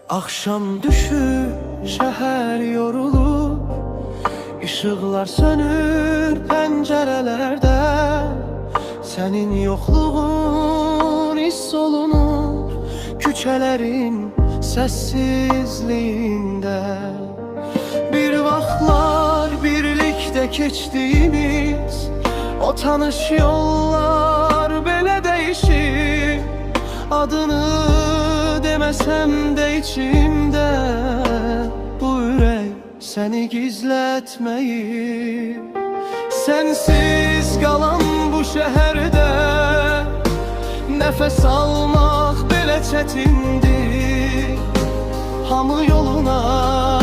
Akşam düşür, şehir yorulur, ışıklar sönür pencerelerde. Senin yokluğun hiss olunur küçelerin sessizliğinde. Bir vaxtlar birlikte geçtiğimiz o tanış yollar belə değişir. Adını demesem de içimde bu ürek seni gizletmeyir. Sensiz kalan bu şehirde nefes almak belə çetindir. Hamı yoluna